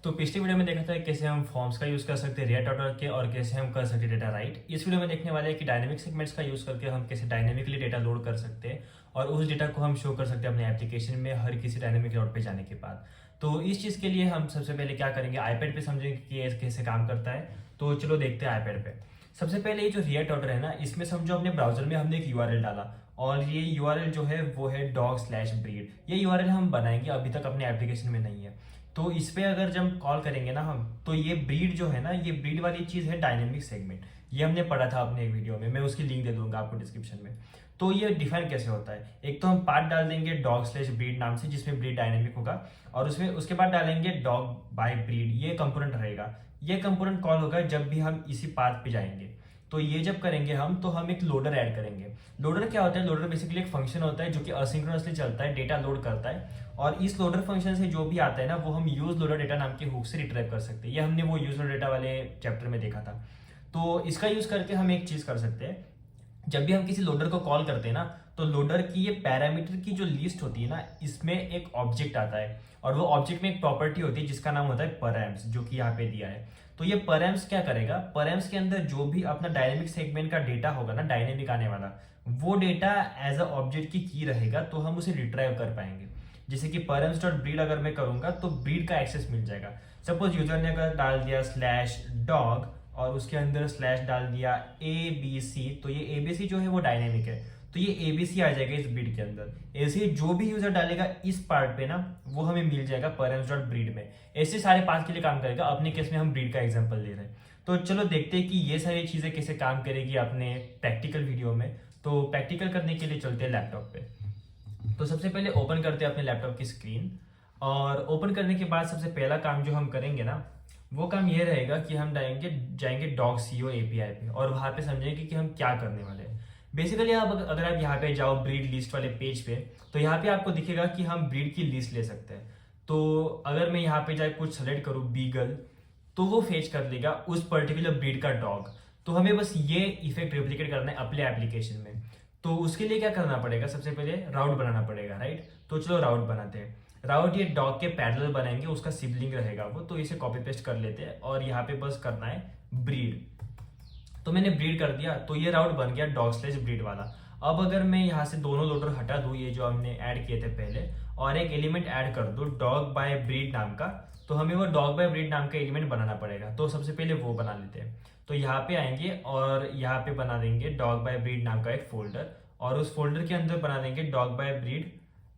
तो पिछली वीडियो में देखा था कैसे हम फॉर्म्स का यूज़ कर सकते हैं रिएक्ट ऑर्डर के और कैसे हम कर सकते हैं डेटा राइट। इस वीडियो में देखने वाले हैं कि डायनेमिक सेगमेंट्स का यूज़ करके हम कैसे डायनेमिकली डेटा लोड कर सकते हैं और उस डेटा को हम शो कर सकते हैं अपने एप्लीकेशन में हर किसी डायनेमिक नोड पे जाने के बाद। तो इस चीज़ के लिए हम सबसे पहले क्या करेंगे, आईपैड पे समझेंगे कि ये कैसे काम करता है। तो चलो देखते हैं आईपैड पे। सबसे पहले ये जो रिएक्ट ऑर्डर है ना, इसमें समझो अपने ब्राउजर में हमने एक यूआरएल डाला और ये यूआरएल जो है वो है dog/breed। ये यूआरएल हम बनाएंगे, अभी तक अपने एप्लीकेशन में नहीं है। तो इस पे अगर जब कॉल करेंगे ना हम, तो ये ब्रीड जो है ना, ये ब्रीड वाली चीज़ है डायनेमिक सेगमेंट। ये हमने पढ़ा था अपने एक वीडियो में, मैं उसकी लिंक दे दूंगा आपको डिस्क्रिप्शन में। तो ये डिफाइन कैसे होता है, एक तो हम पार्ट डाल देंगे dog/breed नाम से जिसमें ब्रीड डायनेमिक होगा, और उसमें उसके बाद डालेंगे dog/breed, ये कंपोनेंट रहेगा। ये कंपोनेंट कॉल होगा जब भी हम इसी पाथ पे जाएंगे। तो ये जब करेंगे हम, तो हम एक लोडर ऐड करेंगे। लोडर क्या होता है, लोडर बेसिकली एक फंक्शन होता है जो कि असिंक्रोनसली चलता है, डेटा लोड करता है। और इस लोडर फंक्शन से जो भी आता है ना, वो हम यूज लोडर डेटा नाम के हुक से रिट्राइव कर सकते हैं। ये हमने वो यूज लोडर डेटा वाले चैप्टर में देखा था। तो इसका यूज करके हम एक चीज कर सकते हैं, जब भी हम किसी लोडर को कॉल करते हैं ना, तो लोडर की ये पैरामीटर की जो लिस्ट होती है ना, इसमें एक ऑब्जेक्ट आता है और वो ऑब्जेक्ट में एक प्रॉपर्टी होती है जिसका नाम होता है परएम्स, जो कि यहाँ पे दिया है। तो ये परएम्स क्या करेगा, परएम्स के अंदर जो भी अपना डायनेमिक सेगमेंट का डेटा होगा ना, डायनेमिक आने वाला, वो डेटा एज अ ऑब्जेक्ट की रहेगा, तो हम उसे रिट्राइव कर पाएंगे। जैसे कि परएम्स डॉट ब्रीड अगर मैं करूंगा तो ब्रीड का एक्सेस मिल जाएगा। सपोज यूजर ने अगर डाल दिया /dog और उसके अंदर स्लैश डाल दिया ABC, तो ये ABC जो है वो डायनेमिक है, तो ये ABC आ जाएगा इस ब्रीड के अंदर। ऐसे जो भी यूजर डालेगा इस पार्ट पे ना, वो हमें मिल जाएगा परएम्स डॉट ब्रीड में। ऐसे सारे पाथ के लिए काम करेगा। अपने केस में हम ब्रीड का एग्जांपल ले रहे हैं। तो चलो देखते हैं कि ये सारी चीजें कैसे काम करेगी अपने प्रैक्टिकल वीडियो में। तो प्रैक्टिकल करने के लिए चलते हैं लैपटॉप पे। तो सबसे पहले ओपन करते हैं अपने लैपटॉप की स्क्रीन, और ओपन करने के बाद सबसे पहला काम जो हम करेंगे ना, वो काम ये रहेगा कि हम जाएंगे डॉग.co API पे और वहाँ पे समझेंगे कि हम क्या करने वाले हैं। बेसिकली आप अगर आप यहाँ पे जाओ ब्रीड लिस्ट वाले पेज पे, तो यहाँ पे आपको दिखेगा कि हम ब्रीड की लिस्ट ले सकते हैं। तो अगर मैं यहाँ पे जाए कुछ सेलेक्ट करूँ बीगल, तो वो फेच कर देगा उस पर्टिकुलर ब्रीड का डॉग। तो हमें बस ये इफेक्ट रेप्लिकेट करना है अपने एप्लीकेशन में। तो उसके लिए क्या करना पड़ेगा, सबसे पहले राउट बनाना पड़ेगा, राइट। तो चलो राउट बनाते हैं। राउट ये डॉग के पैरेलल बनाएंगे, उसका सिबलिंग रहेगा वो, तो इसे कॉपी पेस्ट कर लेते हैं और यहाँ पे बस करना है ब्रीड। तो मैंने ब्रीड कर दिया, तो ये राउट बन गया dog/breed वाला। अब अगर मैं यहाँ से दोनों लोडर हटा दूँ, ये जो हमने ऐड किए थे पहले, और एक एलिमेंट ऐड कर दूँ dog/breed नाम का, तो हमें वो dog/breed नाम का एलिमेंट बनाना पड़ेगा। तो सबसे पहले वो बना लेते हैं। तो यहाँ पे आएंगे और यहाँ पे बना देंगे dog/breed नाम का एक फोल्डर, और उस फोल्डर के अंदर बना देंगे dog/breed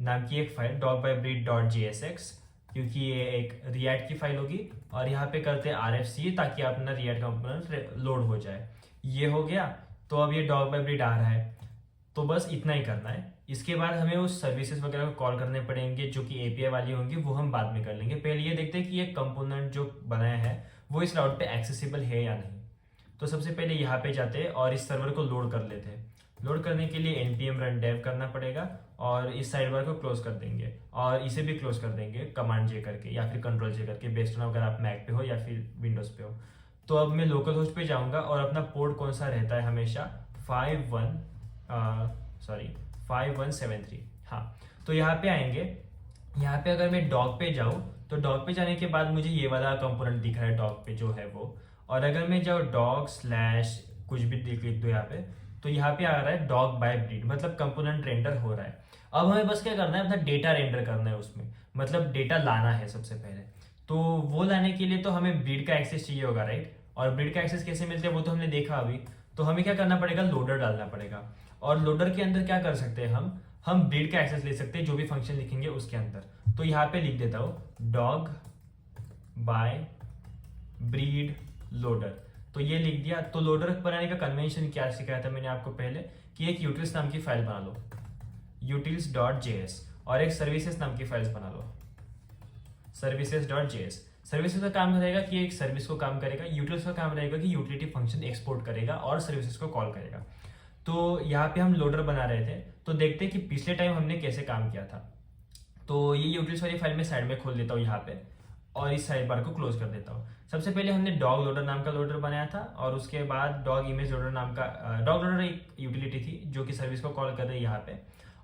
नाम की एक फाइल dog/breed.jsx, क्योंकि ये एक रिएक्ट की फाइल होगी। और यहाँ पे करते हैं RFC ताकि अपना रिएक्ट कंपोनेंट लोड हो जाए। ये हो गया। तो अब ये dog/breed आ रहा है, तो बस इतना ही करना है। इसके बाद हमें उस सर्विसेज वगैरह को कॉल करने पड़ेंगे जो कि API वाली होंगी, वो हम बाद में कर लेंगे। पहले ये देखते हैं कि ये कंपोनेंट जो बनाया है वो इस राउट पे एक्सेसिबल है या नहीं। तो सबसे पहले यहाँ पे जाते हैं और इस सर्वर को लोड कर लेते हैं। लोड करने के लिए npm run dev करना पड़ेगा और इस साइड बार को क्लोज कर देंगे और इसे भी क्लोज कर देंगे कमांड J करके या फिर कंट्रोल J करके, बेस्ड ऑन अगर आप मैक पे हो या फिर विंडोज पे हो। तो अब मैं लोकल होस्ट पे जाऊंगा और अपना पोर्ट कौन सा रहता है हमेशा 5173। हाँ, तो यहाँ पे आएंगे। यहाँ पे अगर मैं डॉग पे जाऊँ, तो डॉग पे जाने के बाद मुझे ये वाला कंपोनेंट दिख रहा है डॉग पे जो है वो। और अगर मैं जाऊँ dog/ कुछ भी लिख दो यहाँ पे, तो यहाँ पे आ रहा है dog/breed, मतलब कंपोनेंट रेंडर हो रहा है। अब हमें बस क्या करना है, अपना डेटा रेंडर करना है उसमें, मतलब डेटा लाना है सबसे पहले। तो वो लाने के लिए तो हमें ब्रीड का एक्सेस चाहिए होगा, राइट। और ब्रीड का एक्सेस कैसे मिलते हैं वो तो हमने देखा अभी। तो हमें क्या करना पड़ेगा, लोडर डालना पड़ेगा। और लोडर के अंदर क्या कर सकते हैं, हम ब्रीड का एक्सेस ले सकते हैं, जो भी फंक्शन लिखेंगे उसके अंदर। तो यहाँ पे लिख देता हूँ dog/breed लोडर। तो ये लिख दिया। तो लोडर बनाने का कन्वेंशन क्या सिखाया था मैंने आपको पहले, कि एक utils नाम की फाइल बना लो, utils.js, और एक सर्विसेज नाम की फाइल्स बना लो, services.js। सर्विसेज का काम रहेगा कि एक सर्विस को काम करेगा, यूटिल्स का काम रहेगा कि यूटिलिटी फंक्शन एक्सपोर्ट करेगा और सर्विसेज को कॉल करेगा। तो यहाँ पे हम लोडर बना रहे थे, तो देखते हैं कि पिछले टाइम हमने कैसे काम किया था। तो ये यूटिल्स वाली फाइल में साइड में खोल देता हूँ यहाँ पे, और इस साइड बार को क्लोज कर देता हूँ। सबसे पहले हमने डॉग लोडर नाम का लोडर बनाया था, और उसके बाद डॉग इमेज लोडर नाम का डॉग लोडर एक यूटिलिटी थी जो कि सर्विस को कॉल कर रही है यहाँ पे,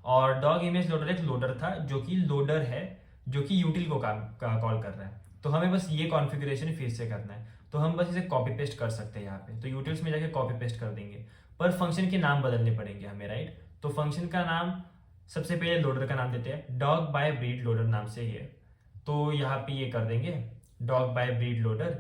और डॉग इमेज लोडर एक लोडर था जो कि लोडर है, जो कि यूटिल को कॉल कर रहा है। तो हमें बस ये कॉन्फ़िगरेशन फिर से करना है। तो हम बस इसे कॉपी पेस्ट कर सकते हैं यहाँ पे, तो यूटिल्स में जाके कॉपी पेस्ट कर देंगे, पर फंक्शन के नाम बदलने पड़ेंगे हमें, राइट। तो फंक्शन का नाम सबसे पहले लोडर का नाम देते हैं, डॉग बाय ब्रीड लोडर नाम से ही है। तो यहाँ पे ये कर देंगे डॉग बाय ब्रीड लोडर,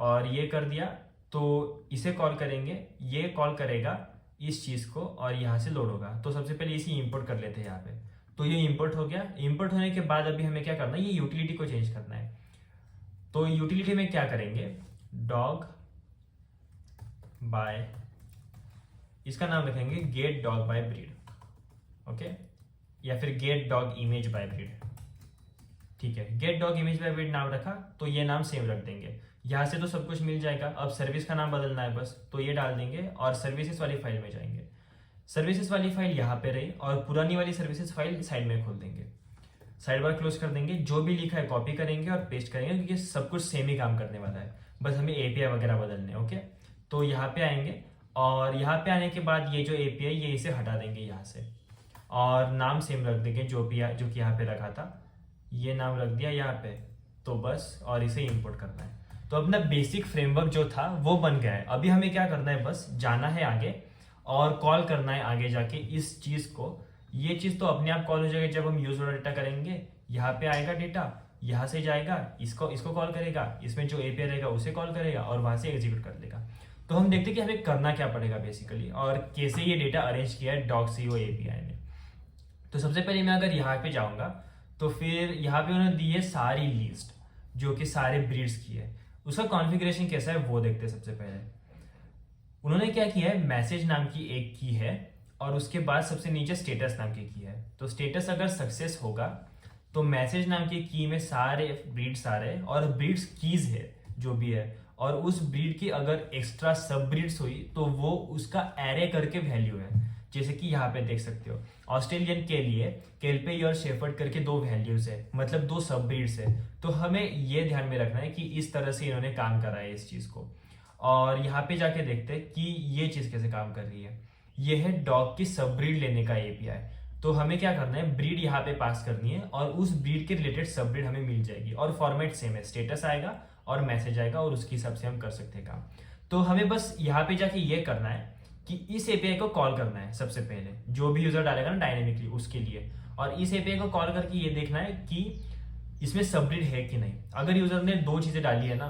और ये कर दिया तो इसे कॉल करेंगे, ये कॉल करेगा इस चीज़ को और यहाँ से लोड होगा। तो सबसे पहले इसी इंपोर्ट कर लेते हैं यहाँ पे। तो ये इंपोर्ट हो गया। इंपोर्ट होने के बाद अभी हमें क्या करना है, ये यूटिलिटी को चेंज करना है। तो यूटिलिटी में क्या करेंगे, डॉग बाय, इसका नाम रखेंगे get dog by breed, okay, या फिर get dog image by breed, ठीक है। Get dog image by breed नाम रखा, तो ये नाम सेम रख देंगे। यहाँ से तो सब कुछ मिल जाएगा। अब सर्विस का नाम बदलना है बस, तो ये डाल देंगे और सर्विसेज वाली फाइल में जाएंगे। सर्विसेज वाली फाइल यहाँ पे रही और पुरानी वाली सर्विसेज फाइल साइड में खोल देंगे, साइड बार क्लोज कर देंगे। जो भी लिखा है कॉपी करेंगे और पेस्ट करेंगे, क्योंकि सब कुछ सेम ही काम करने वाला है, बस हमें एपीआई वगैरह बदलने, ओके। तो यहाँ पे आएंगे और यहाँ पे आने के बाद ये जो एपीआई ये इसे हटा देंगे यहाँ से, और नाम सेम रख देंगे जो कि यहाँ पे रखा था, ये नाम रख दिया यहाँ पे। तो बस, और इसे इंपोर्ट करना है। तो अपना बेसिक फ्रेमवर्क जो था वो बन गया है। अभी हमें क्या करना है, बस जाना है आगे और कॉल करना है आगे जाके इस चीज़ को। ये चीज़ तो अपने आप कॉल हो जाएगा जब हम यूज वाला डेटा करेंगे। यहाँ पे आएगा डेटा, यहाँ से जाएगा, इसको कॉल करेगा, इसमें जो एपीआई रहेगा उसे कॉल करेगा और वहाँ से एग्जीक्यूट कर देगा। तो हम देखते हैं कि हमें करना क्या पड़ेगा बेसिकली, और कैसे ये डेटा अरेंज किया है डॉग.co एपीआई ने। तो सबसे पहले मैं अगर यहाँ पे जाऊँगा तो फिर यहाँ पे उन्होंने दी है सारी लिस्ट जो कि सारे ब्रीड्स की है। उसका कॉन्फ़िगरेशन कैसा है वो देखते हैं। सबसे पहले उन्होंने क्या किया है, मैसेज नाम की एक की है और उसके बाद सबसे नीचे स्टेटस नाम की है। तो स्टेटस अगर सक्सेस होगा तो मैसेज नाम की की में सारे ब्रीड्स आ रहे हैं और ब्रीड्स कीज है जो भी है, और उस ब्रीड की अगर एक्स्ट्रा सब ब्रीड्स हुई तो वो उसका एरे करके वैल्यू है। जैसे कि यहाँ पे देख सकते हो, ऑस्ट्रेलियन के लिए केल्पे और शेफर्ड करके 2 वैल्यूज है, मतलब 2 सब ब्रीड्स है। तो हमें ये ध्यान में रखना है कि इस तरह से इन्होंने काम करा है इस चीज को। और यहाँ पे जाके देखते हैं कि ये चीज कैसे काम कर रही है। ये है डॉग की सब ब्रीड लेने का एपीआई। तो हमें क्या करना है, ब्रीड यहाँ पे पास करनी है और उस ब्रीड के रिलेटेड सब ब्रीड हमें मिल जाएगी, और फॉर्मेट सेम है, स्टेटस आएगा और मैसेज आएगा और उसके हिसाब से हम कर सकते हैं काम। तो हमें बस यहाँ पे जाके ये करना है कि इस एपीआई को कॉल करना है सबसे पहले, जो भी यूजर डालेगा ना डायनेमिकली उसके लिए, और इस एपीआई को कॉल करके ये देखना है कि इसमें सब ब्रीड है कि नहीं। अगर यूजर ने 2 चीजें डाली है ना,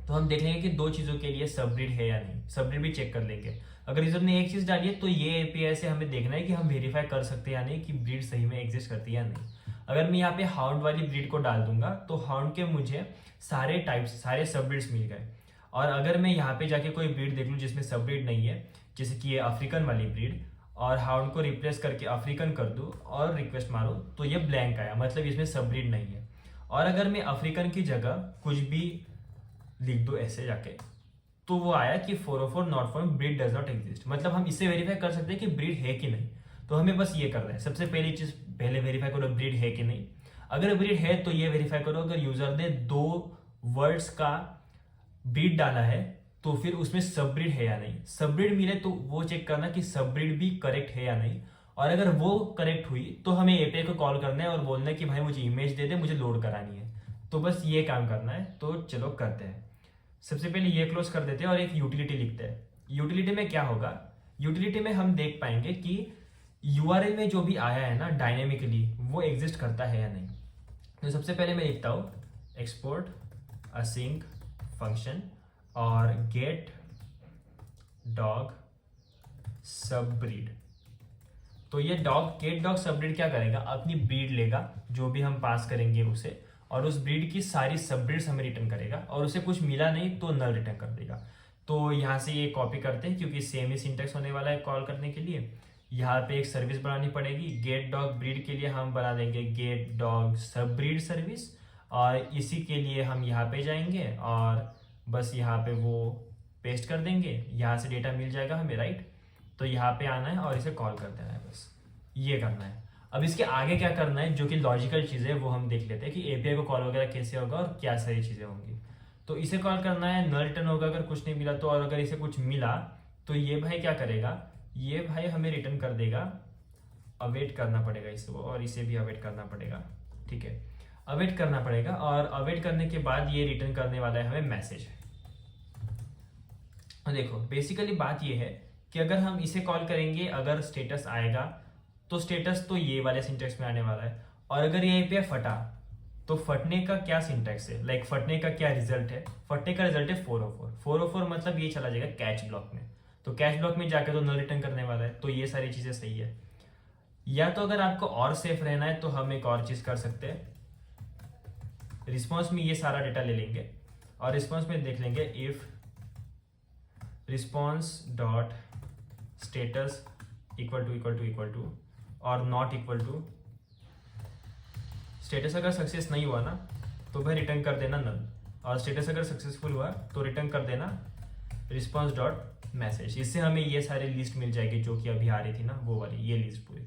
तो हम देख लेंगे कि 2 चीजों के लिए सब ब्रीड है या नहीं, सब ब्रीड भी चेक कर लेंगे। अगर यूजर ने एक चीज डाली है तो ये एपीआई से हमें देखना है कि हम वेरीफाई कर सकते हैं या नहीं कि ब्रीड सही में एग्जिस्ट करती है या नहीं। अगर मैं यहाँ पे हाउंड वाली ब्रीड को डाल दूंगा तो हाउंड के मुझे सारे टाइप्स, सारे सब ब्रीड्स मिल गए। और अगर मैं यहाँ पे जाके कोई ब्रीड देख लूँ जिसमें सब ब्रीड नहीं है, जैसे कि ये अफ्रीकन वाली ब्रीड, और हाउंड को रिप्लेस करके अफ्रीकन कर दूँ और रिक्वेस्ट मारूँ तो ये ब्लैंक आया, मतलब इसमें सब ब्रीड नहीं है। और अगर मैं अफ्रीकन की जगह कुछ भी लिख दो ऐसे जाके, तो वो आया कि 404 not found, breed does not exist, मतलब हम इससे वेरीफाई कर सकते हैं कि ब्रीड है कि नहीं। तो हमें बस ये करना है, सबसे पहली चीज पहले वेरीफाई करो ब्रीड है कि नहीं। अगर ब्रीड है तो ये वेरीफाई करो, अगर यूजर ने 2 वर्ड्स का ब्रीड डाला है तो फिर उसमें सब ब्रीड है या नहीं। सब ब्रीड मिले तो वो चेक करना कि सब ब्रीड भी करेक्ट है या नहीं, और अगर वो करेक्ट हुई तो हमें एपीआई को कॉल करना है और बोलना है कि भाई मुझे इमेज दे दे, मुझे लोड करानी है। तो बस ये काम करना है। तो चलो करते हैं। सबसे पहले ये क्लोज कर देते हैं और एक यूटिलिटी लिखते हैं। यूटिलिटी में क्या होगा, यूटिलिटी में हम देख पाएंगे कि यूआरएल में जो भी आया है ना डायनेमिकली, वो एग्जिस्ट करता है या नहीं। तो सबसे पहले मैं लिखता हूँ एक्सपोर्ट असिंक फंक्शन और गेट डॉग सब ब्रीड। तो ये गेट डॉग सब ब्रीड क्या करेगा, अपनी ब्रीड लेगा जो भी हम पास करेंगे उसे, और उस ब्रीड की सारी सब ब्रीड्स हमें रिटर्न करेगा, और उसे कुछ मिला नहीं तो नल रिटर्न कर देगा। तो यहाँ से ये कॉपी करते हैं क्योंकि सेम ही सिंटेक्स होने वाला है कॉल करने के लिए। यहाँ पे एक सर्विस बनानी पड़ेगी, गेट डॉग ब्रीड के लिए हम बना देंगे गेट डॉग सब ब्रीड सर्विस, और इसी के लिए हम यहाँ पे जाएंगे और बस यहाँ पे वो पेस्ट कर देंगे, यहाँ से डेटा मिल जाएगा हमें, राइट। तो यहाँ पे आना है और इसे कॉल कर देना है, बस ये करना है। अब इसके आगे क्या करना है जो कि लॉजिकल चीज़ है वो हम देख लेते हैं कि एपीआई को कॉल वगैरह कैसे होगा और क्या सारी चीज़ें होंगी। तो इसे कॉल करना है, नल रिटर्न होगा अगर कुछ नहीं मिला तो, और अगर इसे कुछ मिला तो ये भाई क्या करेगा, ये भाई हमें रिटर्न कर देगा। अवेट करना पड़ेगा इसको, और इसे भी अवेट करना पड़ेगा, ठीक है। अवेट करना पड़ेगा, और अवेट करने के बाद ये रिटर्न करने वाला है हमें मैसेज। और देखो बेसिकली बात ये है कि अगर हम इसे कॉल करेंगे, अगर स्टेटस आएगा तो स्टेटस तो ये वाले सिंटेक्स में आने वाला है, और अगर ये एपीआई फटा तो फटने का क्या सिंटेक्स है, लाइक फटने का क्या रिजल्ट है, फटने का रिजल्ट है 404। 404 मतलब ये चला जाएगा कैच ब्लॉक में, तो कैच ब्लॉक में जाकर तो नल रिटर्न करने वाला है। तो ये सारी चीजें सही है। या तो अगर आपको और सेफ रहना है तो हम एक और चीज कर सकते हैं, रिस्पॉन्स में ये सारा डेटा ले लेंगे और रिस्पॉन्स में देख लेंगे if response dot status equal to और नॉट इक्वल टू स्टेटस। अगर सक्सेस नहीं हुआ ना तो भाई रिटर्न कर देना नल, और स्टेटस अगर सक्सेसफुल हुआ तो रिटर्न कर देना रिस्पॉन्स डॉट मैसेज। इससे हमें ये सारी लिस्ट मिल जाएगी जो कि अभी आ रही थी ना, वो वाली ये लिस्ट पूरी।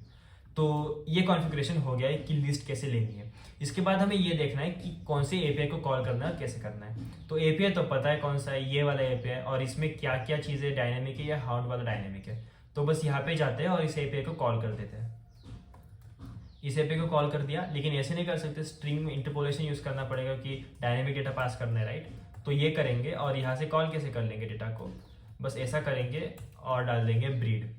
तो ये कॉन्फ़िगरेशन हो गया है कि लिस्ट कैसे लेनी है। इसके बाद हमें ये देखना है कि कौन से एपीआई को कॉल करना है और कैसे करना है। तो एपीआई तो पता है कौन सा है, ये वाला एपीआई, और इसमें क्या क्या चीज़ें डायनेमिक है या हाउंड वाला डायनेमिक है। तो बस यहाँ पे जाते हैं और इस एपीआई को कॉल कर देते हैं। इस एपीआई को कॉल कर दिया, लेकिन ऐसे नहीं कर सकते, स्ट्रिंग इंटरपोलेशन यूज करना पड़ेगा कि डायनेमिक डेटा पास करना है, राइट। तो ये करेंगे और यहाँ से कॉल कैसे कर लेंगे डेटा को, बस ऐसा करेंगे और डाल देंगे ब्रीड।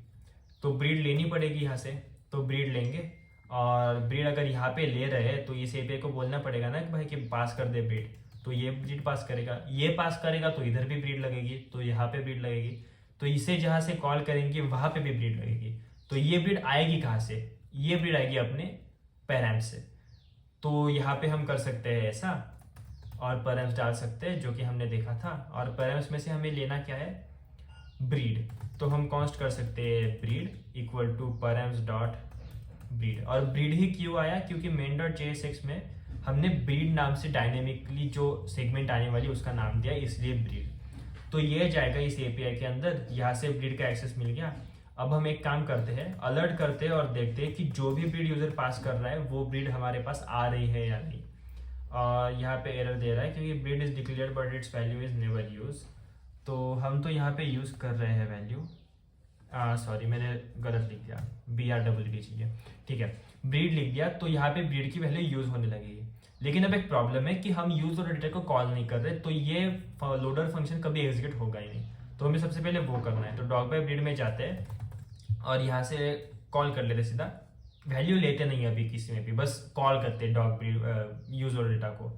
तो ब्रीड लेनी पड़ेगी यहाँ से, तो ब्रीड लेंगे, और ब्रीड अगर यहाँ पे ले रहे हैं तो इस एपीआई को बोलना पड़ेगा ना कि भाई कि पास कर दे ब्रीड, तो ये ब्रीड पास करेगा, ये पास करेगा तो इधर भी ब्रीड लगेगी, तो यहाँ पे ब्रीड लगेगी, तो इसे जहाँ से कॉल करेंगे वहाँ पे भी ब्रीड लगेगी। तो ये ब्रीड आएगी कहाँ से, ये ब्रीड आएगी अपने पैरेंट्स से। तो यहाँ पे हम कर सकते हैं ऐसा और पैरेंट्स डाल सकते हैं जो कि हमने देखा था, और पैरेंट्स में से हमें लेना क्या है, ब्रीड। तो हम कॉन्स्ट कर सकते हैं breed equal to parents dot breed. और ब्रीड ही क्यों आया, क्योंकि मेन डॉट जेएसएक्स में हमने ब्रीड नाम से डायनेमिकली जो सेगमेंट आने वाली उसका नाम दिया, इसलिए ब्रीड। तो ये जाएगा इस एपीआई के अंदर, यहाँ से ब्रीड का एक्सेस मिल गया। अब हम एक काम करते हैं, अलर्ट करते हैं और देखते हैं कि जो भी ब्रीड यूजर पास कर रहा है वो ब्रीड हमारे पास आ रही है या नहीं। और यहाँ पे एरर दे रहा है क्योंकि breed is declared but it's value is never use. तो हम तो यहाँ पे यूज कर रहे हैं वैल्यू, सॉरी मैंने गलत लिख दिया, BRWD चाहिए, ठीक है, ब्रीड लिख दिया। तो यहाँ पे ब्रीड की वैल्यू यूज होने लगेगी। लेकिन अब एक प्रॉब्लम है कि हम यूज और डेटा को कॉल नहीं कर रहे, तो ये लोडर फंक्शन कभी एग्जीक्यूट होगा ही नहीं। तो हमें सबसे पहले वो करना है, तो डॉग बाय ब्रीड में जाते हैं और यहाँ से कॉल कर लेते, सीधा वैल्यू लेते नहीं अभी किसी में भी, बस कॉल करते हैं डॉग ब्रीड यूज और डेटा को।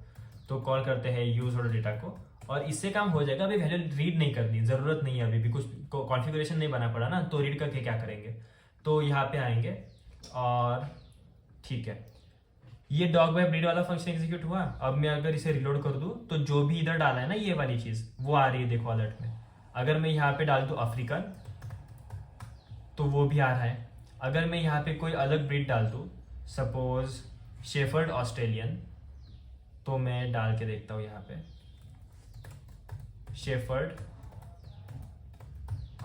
तो कॉल करते हैं यूज और डेटा को, और इससे काम हो जाएगा। अभी वैल्यू रीड नहीं करनी, जरूरत नहीं है, अभी भी कुछ कॉन्फ़िगरेशन नहीं बना पड़ा ना, तो रीड करके क्या करेंगे। तो यहाँ पे आएंगे और ठीक है, ये डॉग बाय ब्रीड वाला फंक्शन एग्जीक्यूट हुआ। अब मैं अगर इसे रिलोड कर दूं तो जो भी इधर डाला है ना ये वाली चीज वो आ रही है, देखो अलर्ट में। अगर मैं यहाँ पे डाल दूं अफ्रीकन तो वो भी आ रहा है। अगर मैं यहाँ पे कोई अलग ब्रीड डाल दूं, सपोज शेफर्ड ऑस्ट्रेलियन, तो मैं डाल के देखता हूँ यहाँ पे शेफर्ड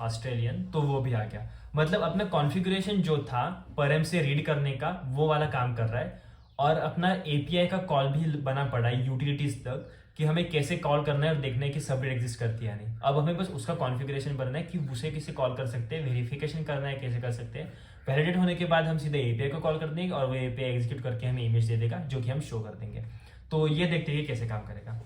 ऑस्ट्रेलियन, तो वो भी आ गया। मतलब अपना कॉन्फ़िगरेशन जो था परम से रीड करने का वो वाला काम कर रहा है, और अपना एपीआई का कॉल भी बना पड़ा है यूटिलिटीज तक कि हमें कैसे कॉल करना है और देखना है कि सब एग्जिस्ट करती है या नहीं। अब हमें बस उसका कॉन्फ़िगरेशन बनना है कि उसे कैसे कॉल कर सकते हैं, वेरिफिकेशन करना है कैसे कर सकते हैं। वैलिडेट होने के बाद हम सीधे एपीआई को कॉल कर देंगे और वो एपीआई एग्जीक्यूट करके हमें इमेज दे देगा जो कि हम शो कर देंगे। तो ये देखते हैं कैसे काम करेगा।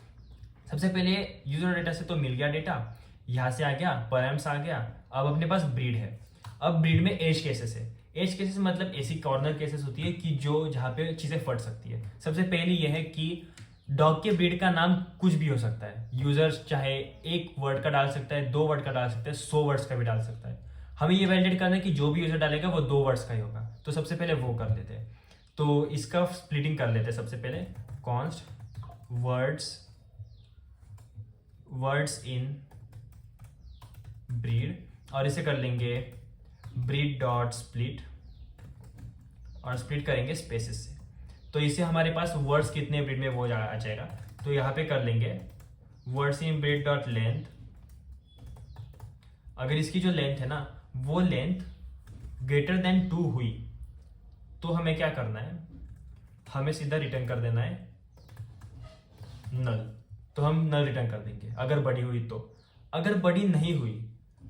सबसे पहले यूजर डेटा से तो मिल गया डेटा, यहाँ से आ गया, पैराम्स आ गया। अब अपने पास ब्रीड है। अब ब्रीड में एज केसेस है। एज केसेस मतलब ऐसी कॉर्नर केसेस होती है कि जो जहाँ पे चीजें फट सकती है। सबसे पहले यह है कि डॉग के ब्रीड का नाम कुछ भी हो सकता है। यूजर चाहे एक वर्ड का डाल सकता है, 2 वर्ड का डाल सकता है, 100 वर्ड्स का भी डाल सकता है। हमें ये वैलिडेट करना है कि जो भी यूजर डालेगा वो 2 वर्ड्स का ही होगा। तो सबसे पहले वो कर लेते हैं। तो इसका स्प्लिटिंग कर लेते हैं। सबसे पहले कॉन्स्ट वर्ड्स इन ब्रीड, और इसे कर लेंगे ब्रीड डॉट स्प्लिट, और स्प्लिट करेंगे स्पेसेस से। तो इससे हमारे पास वर्ड्स कितने ब्रीड में वो आ जाएगा। तो यहाँ पे कर लेंगे words in breed dot length. अगर इसकी जो लेंथ है ना वो लेंथ ग्रेटर देन 2 हुई तो हमें क्या करना है, हमें सीधा रिटर्न कर देना है नल। तो हम नल रिटर्न कर देंगे अगर बड़ी हुई तो। अगर बड़ी नहीं हुई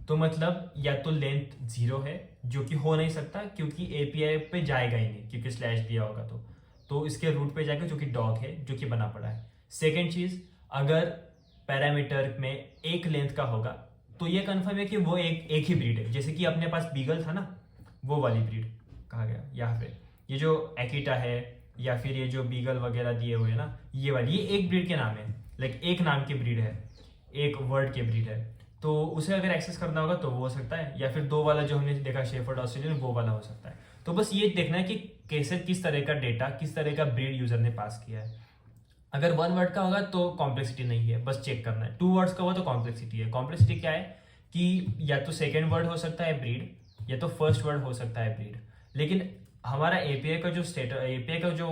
तो मतलब या तो लेंथ 0 है, जो कि हो नहीं सकता क्योंकि एपीआई पे जाएगा ही नहीं क्योंकि स्लैश दिया होगा। तो इसके रूट पे जाएगा जो कि डॉग है, जो कि बना पड़ा है। सेकेंड चीज, अगर पैरामीटर में एक लेंथ का होगा तो ये कंफर्म है कि वो एक ही ब्रीड है। जैसे कि अपने पास बीगल था ना, वो वाली ब्रीड कहा गया यहाँ पे। ये जो एक्टा है या फिर ये जो बीगल वगैरह दिए हुए हैं ना, ये वाली, ये एक ब्रीड के नाम है, लाइक एक नाम की ब्रीड है, एक वर्ड की ब्रीड है। तो उसे अगर एक्सेस करना होगा तो वो हो सकता है, या फिर दो वाला जो हमने देखा शेफर्ड ऑस्ट्रेलियन, वो वाला हो सकता है। तो बस ये देखना है कि कैसे, किस तरह का डेटा, किस तरह का ब्रीड यूजर ने पास किया है। अगर वन वर्ड का होगा तो कॉम्प्लेक्सिटी नहीं है, बस चेक करना है। टू वर्ड्स का हुआ तो कॉम्प्लेक्सिटी है। कॉम्प्लेक्सिटी क्या है कि या तो सेकेंड वर्ड हो सकता है ब्रीड, या तो फर्स्ट वर्ड हो सकता है ब्रीड। लेकिन हमारा एपीआई का जो एपीआई का जो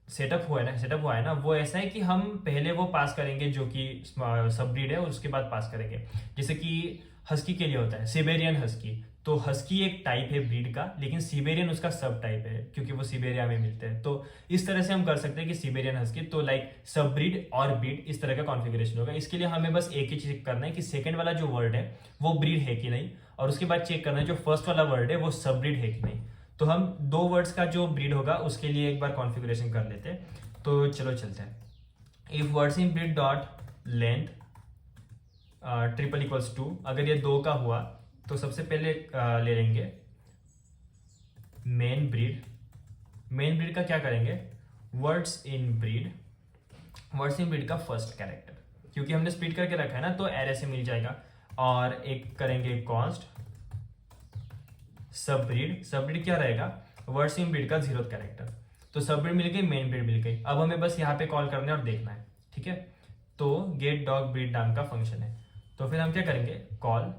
सेटअप हुआ है ना, वो ऐसा है कि हम पहले वो पास करेंगे जो कि सब ब्रीड है, और उसके बाद पास करेंगे। जैसे कि हस्की के लिए होता है सिबेरियन हस्की, तो हस्की एक टाइप है ब्रीड का, लेकिन सिबेरियन उसका सब टाइप है क्योंकि वो सिबेरिया में मिलते हैं। तो इस तरह से हम कर सकते हैं कि सिबेरियन हस्की, तो लाइक सब ब्रीड और ब्रीड, इस तरह का कॉन्फ़िगरेशन होगा। इसके लिए हमें बस एक ही चीज करना है कि सेकंड वाला जो वर्ड है वो ब्रीड है कि नहीं, और उसके बाद चेक करना है जो फर्स्ट वाला वर्ड है वो सब ब्रीड है कि नहीं। तो हम दो वर्ड्स का जो ब्रीड होगा उसके लिए एक बार कॉन्फ़िगरेशन कर लेते हैं। तो चलो चलते हैं। If words in breed dot length triple equals 2, अगर ये 2 का हुआ तो सबसे पहले ले लेंगे मेन ब्रीड। मेन ब्रीड का क्या करेंगे, वर्ड्स इन ब्रीड का फर्स्ट कैरेक्टर, क्योंकि हमने स्प्लिट करके रखा है ना, तो एरे से मिल जाएगा। और एक करेंगे कॉन्स्ट सब ब्रीड क्या रहेगा, वर्ड्स इन ब्रीड का 0th कैरेक्टर। तो सब ब्रीड मिल गई, मेन ब्रीड मिल गई। अब हमें बस यहाँ पे कॉल करना है और देखना है, ठीक है। तो गेट डॉग ब्रीड नाम का फंक्शन है, तो फिर हम क्या करेंगे, कॉल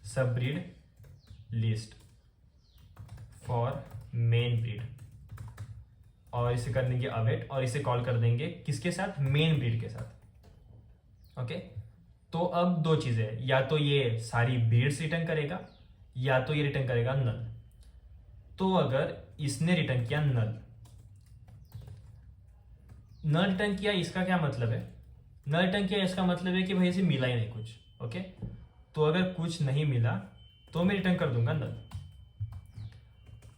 सब breed list for main breed, और इसे कर देंगे अवेट, और इसे कॉल कर देंगे किसके साथ, मेन ब्रीड के साथ। ओके, तो अब दो चीजें, या तो ये सारी ब्रीड्स रिटर्न करेगा, या तो ये रिटर्न करेगा नल। तो अगर इसने रिटर्न किया नल रिटर्न किया, इसका क्या मतलब है, नल रिटर्न किया इसका मतलब है कि भाई इसे मिला ही नहीं कुछ। ओके, तो अगर कुछ नहीं मिला तो मैं रिटर्न कर दूंगा नल।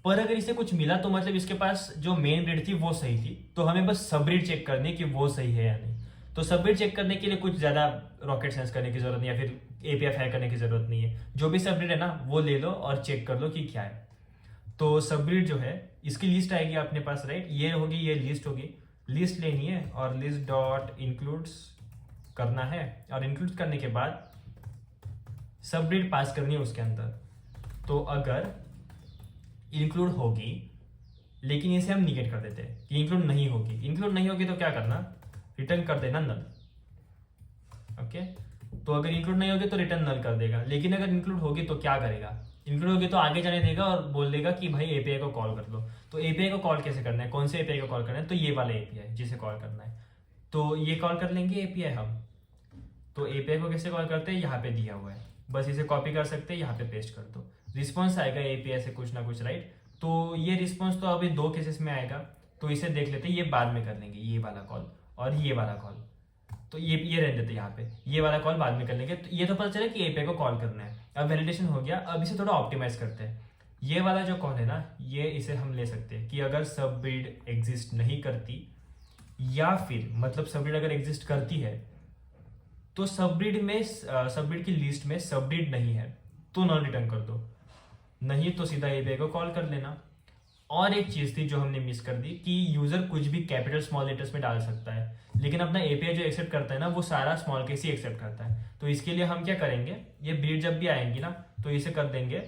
पर अगर इसे कुछ मिला तो मतलब इसके पास जो मेन ब्रीड थी वो सही थी, तो हमें बस सब ब्रीड चेक करनी है कि वो सही है या नहीं। तो सब ब्रीड चेक करने के लिए कुछ ज्यादा रॉकेट साइंस करने की जरूरत नहीं, या फिर एपीआई हैक करने की जरूरत नहीं है। जो भी सब ब्रीड है ना वो ले लो और चेक कर लो कि क्या है। तो सब ब्रीड जो है इसकी लिस्ट आएगी अपने पास, राइट, ये होगी, ये लिस्ट होगी। लिस्ट लेनी है और लिस्ट डॉट इंक्लूड्स करना है, और इंक्लूड करने के बाद सब ब्रीड पास करनी है उसके अंदर। तो अगर इंक्लूड होगी, लेकिन इसे हम निगेट कर देते हैं कि इंक्लूड नहीं होगी तो क्या करना, रिटर्न कर देना नल। ओके, तो अगर इंक्लूड नहीं होगी तो रिटर्न नल कर देगा, लेकिन अगर इंक्लूड होगी तो क्या करेगा, इंक्लूड होगी तो आगे जाने देगा और बोल देगा कि भाई एपीआई को कॉल कर लो। तो एपीआई को कॉल कैसे करना है, कौन से एपीआई को कॉल करना है, तो ये वाला एपीआई जिसे कॉल करना है। तो ये कॉल कर लेंगे एपीआई हम। तो एपीआई को कैसे कॉल करते हैं, यहाँ पे दिया हुआ है, बस इसे कॉपी कर सकते हैं, यहाँ पे पेस्ट कर दो, रिस्पॉन्स आएगा एपीआई से कुछ ना कुछ, राइट। तो ये रिस्पॉन्स तो अभी 2 केसेस में आएगा, तो इसे देख लेते हैं, ये बाद में कर लेंगे, ये वाला कॉल और ये वाला कॉल। तो ये रहने देते यहाँ पे, ये वाला कॉल बाद में कर लेंगे। तो ये तो पता चला कि एपीआई को कॉल करना है। अब वैलिडेशन हो गया, अब इसे थोड़ा ऑप्टिमाइज करते हैं। ये वाला जो कॉल है ना, ये इसे हम ले सकते हैं कि अगर सब ब्रीड एग्जिस्ट नहीं करती, या फिर मतलब सब ब्रीड अगर एग्जिस्ट करती है तो सब ब्रीड की लिस्ट में सब ब्रीड नहीं है तो नॉन रिटर्न कर दो, नहीं तो सीधा एपीआई को कॉल कर लेना। और एक चीज थी जो हमने मिस कर दी कि यूजर कुछ भी कैपिटल स्मॉल लेटर्स में डाल सकता है, लेकिन अपना एपीआई जो एक्सेप्ट करता है ना वो सारा स्मॉल केस ही एक्सेप्ट करता है। तो इसके लिए हम क्या करेंगे, ये ब्रीड जब भी आएंगी ना तो इसे कर देंगे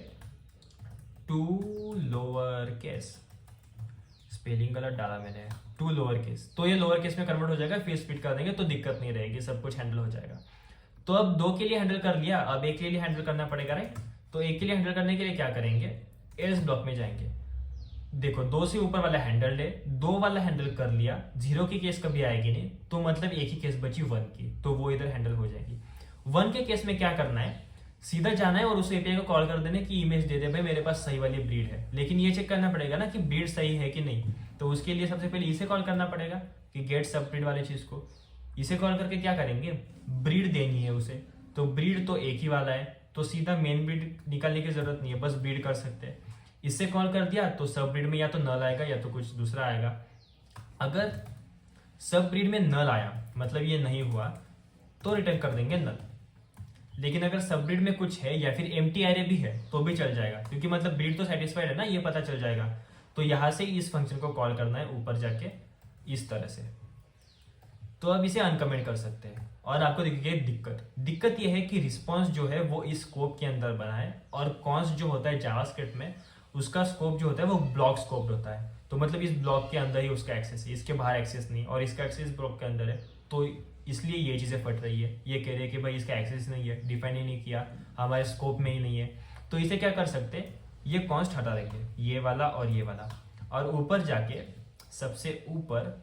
टू लोअर केस, स्पेलिंग गलत डाला मैंने, टू लोअर केस, तो ये लोअर केस में कन्वर्ट हो जाएगा, फिर स्प्लिट कर देंगे तो दिक्कत नहीं रहेगी, सब कुछ हैंडल हो जाएगा। तो अब 2 के लिए हैंडल कर लिया, अब 1 के लिए हैंडल करना पड़ेगा, राइट। तो 1 के लिए हैंडल करने के लिए क्या करेंगे, एल्स ब्लॉक में जाएंगे। देखो 2 से ऊपर वाला हैंडल है, 2 वाला हैंडल कर लिया, 0 की केस कभी आएगी नहीं, तो मतलब एक ही केस बची 1 की, तो वो इधर हैंडल हो जाएगी। 1 के केस में क्या करना है, सीधा जाना है और उस एपीआई को कॉल कर देना कि इमेज दे दे भाई मेरे पास सही वाली ब्रीड है, लेकिन ये चेक करना पड़ेगा ना कि ब्रीड सही है कि नहीं। तो उसके लिए सबसे पहले इसे कॉल करना पड़ेगा कि गेट सब ब्रीड वाले चीज को, इसे कॉल करके क्या करेंगे, ब्रीड देनी है उसे। तो ब्रीड तो एक ही वाला है, तो सीधा मेन ब्रीड निकालने की जरूरत नहीं है, बस ब्रीड कर सकते हैं। इससे कॉल कर दिया तो सब ब्रीड में या तो नल आएगा या तो कुछ दूसरा आएगा। अगर सब ब्रीड में नल आया मतलब ये नहीं हुआ तो रिटर्न कर देंगे नल। लेकिन अगर सब ब्रीड में कुछ है या फिर एम्प्टी एरे भी है तो भी चल जाएगा, क्योंकि मतलब ब्रीड तो सेटिस्फाइड है ना, ये पता चल जाएगा। तो यहां से इस फंक्शन को कॉल करना है ऊपर जाके इस तरह से। तो अब इसे अनकमेंट कर सकते हैं और आपको देखिए दिक्कत यह है कि रिस्पॉन्स जो है वो इस स्कोप के अंदर बना है और कॉन्स्ट जो होता है जावास्क्रिप्ट में उसका स्कोप जो होता है वो ब्लॉक स्कोप होता है। तो मतलब इस ब्लॉक के अंदर ही उसका एक्सेस है, इसके बाहर एक्सेस नहीं, और इसका एक्सेस ब्लॉक के अंदर है। तो इसलिए ये चीज़ें फट रही है, ये कह रहे हैं कि भाई इसका एक्सेस नहीं है, डिफाइन ही नहीं किया, हमारे स्कोप में ही नहीं है। तो इसे क्या कर सकते हैं, ये कॉन्स्ट हटा देंगे, ये वाला और ये वाला, और ऊपर जाके सबसे ऊपर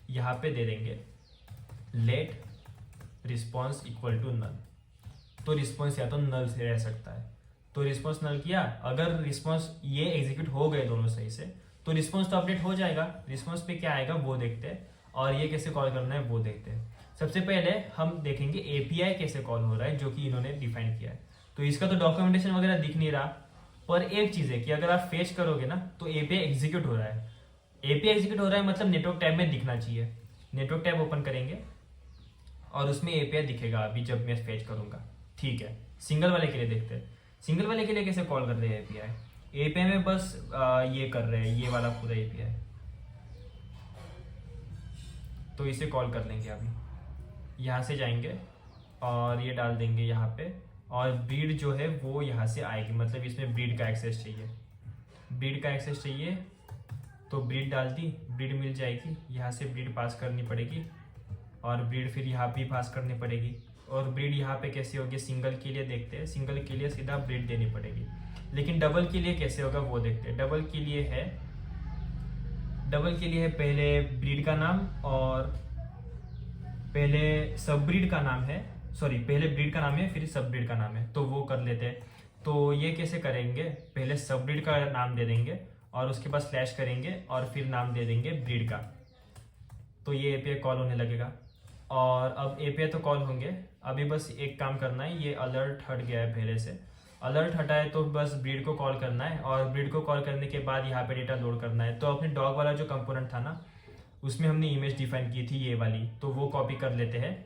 यहाँ पे दे देंगे let response equal to null. तो रिस्पॉन्स या तो नल से रह सकता है, तो रिस्पॉन्स नल किया, अगर रिस्पॉन्स ये एग्जीक्यूट हो गए दोनों सही से तो रिस्पॉन्स तो अपडेट हो जाएगा। रिस्पॉन्स पे क्या आएगा वो देखते हैं, और ये कैसे कॉल करना है वो देखते हैं। सबसे पहले हम देखेंगे एपीआई कैसे कॉल हो रहा है जो कि इन्होंने डिफाइन किया है। तो इसका तो डॉक्यूमेंटेशन वगैरह दिख नहीं रहा, पर एक चीज़ है कि अगर आप फेच करोगे ना तो एपीआई एग्जीक्यूट हो रहा है। एपीआई एग्जीक्यूट हो रहा है मतलब नेटवर्क टैब में दिखना चाहिए। नेटवर्क टैब ओपन करेंगे और उसमें एपीआई दिखेगा अभी जब मैं फेच करूंगा। ठीक है, सिंगल वाले के लिए देखते हैं। सिंगल वाले के लिए कैसे कॉल कर रहे हैं एपीआई। एपीआई में बस ये कर रहे हैं, ये वाला पूरा एपीआई। तो इसे कॉल कर लेंगे अभी, यहाँ से जाएंगे और ये डाल देंगे यहाँ पे, और ब्रीड जो है वो यहाँ से आएगी, मतलब इसमें ब्रीड का एक्सेस चाहिए। ब्रीड का एक्सेस चाहिए तो ब्रीड डाल दी, ब्रीड मिल जाएगी। यहाँ से ब्रीड पास करनी पड़ेगी और ब्रीड फिर यहाँ भी पास करनी पड़ेगी। और ब्रीड यहाँ पे कैसे होगी, सिंगल के लिए देखते हैं। सिंगल के लिए सीधा ब्रीड देनी पड़ेगी, लेकिन डबल के लिए कैसे होगा वो देखते हैं। डबल के लिए है पहले ब्रीड का नाम और पहले सब ब्रीड का नाम है, सॉरी पहले ब्रीड का नाम है फिर सब ब्रीड का नाम है, तो वो कर लेते हैं। तो ये कैसे करेंगे, पहले सब ब्रीड का नाम दे देंगे और उसके बाद स्लैश करेंगे और फिर नाम दे देंगे ब्रीड का। तो ये एपीआई कॉल होने लगेगा। और अब एपीआई तो कॉल होंगे, अभी बस एक काम करना है, ये अलर्ट हट गया है पहले से। अलर्ट हटा है तो बस ब्रीड को कॉल करना है, और ब्रीड को कॉल करने के बाद यहाँ पे डेटा लोड करना है। तो अपने डॉग वाला जो कंपोनेंट था ना उसमें हमने इमेज डिफाइन की थी ये वाली, तो वो कॉपी कर लेते हैं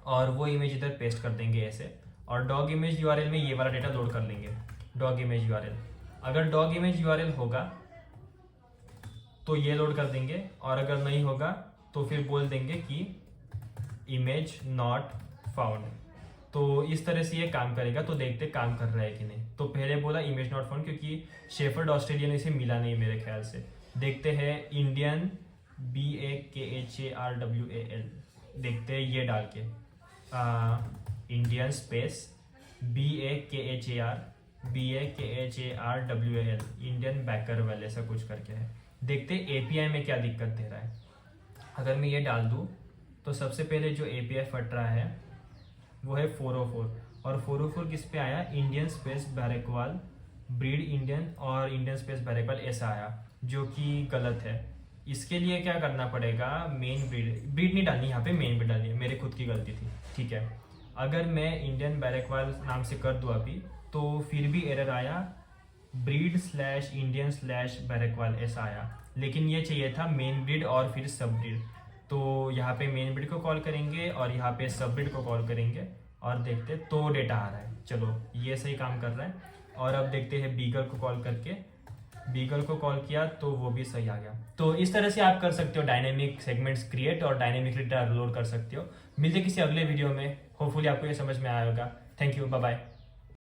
और वो इमेज इधर पेस्ट कर देंगे ऐसे। और डॉग इमेज यूआरएल में ये वाला डेटा लोड कर लेंगे, डॉग इमेज यूआरएल। अगर डॉग इमेज यूआरएल होगा तो ये लोड कर देंगे, और अगर नहीं होगा तो फिर बोल देंगे कि इमेज नॉट फाउंड। तो इस तरह से ये काम करेगा। तो देखते काम कर रहा है कि नहीं। तो पहले बोला इमेज नॉट फाउंड क्योंकि शेफर्ड ऑस्ट्रेलियन इसे मिला नहीं मेरे ख्याल से। देखते हैं इंडियन BAKHARWAL, देखते हैं ये डाल के इंडियन स्पेस BAKHARWAL इंडियन बैकरवेल ऐसा कुछ करके है। देखते एपीआई में क्या दिक्कत दे रहा है। अगर मैं ये डाल दूँ तो सबसे पहले जो एपीआई फट रहा है वो है 404, और 404 किस पे आया, इंडियन स्पेस बैरेकवाल ब्रीड इंडियन और इंडियन स्पेस बैरेकवाल ऐसा आया, जो कि गलत है। इसके लिए क्या करना पड़ेगा, मेन ब्रीड नहीं डालनी, यहाँ पे मेन ब्रीड डालनी है, मेरी खुद की गलती थी। ठीक है, अगर मैं इंडियन बैरेकवाल नाम से कर दूँ अभी तो फिर भी एरर आया, breed/indian/बैरेकवाल ऐसा आया, लेकिन ये चाहिए था मेन ब्रीड और फिर सब ब्रीड। तो यहाँ पे मेन ब्रीड को कॉल करेंगे और यहाँ पे सब ब्रीड को कॉल करेंगे और देखते तो डेटा आ रहा है। चलो ये सही काम कर रहा है। और अब देखते हैं बीगल को कॉल करके, बीगल को कॉल किया तो वो भी सही आ गया। तो इस तरह से आप कर सकते हो डायनेमिक सेगमेंट्स क्रिएट और डायनेमिकली डेटा लोड कर सकते हो। मिलते किसी अगले वीडियो में, होपफुली आपको ये समझ में आया होगा। Thank you, bye bye.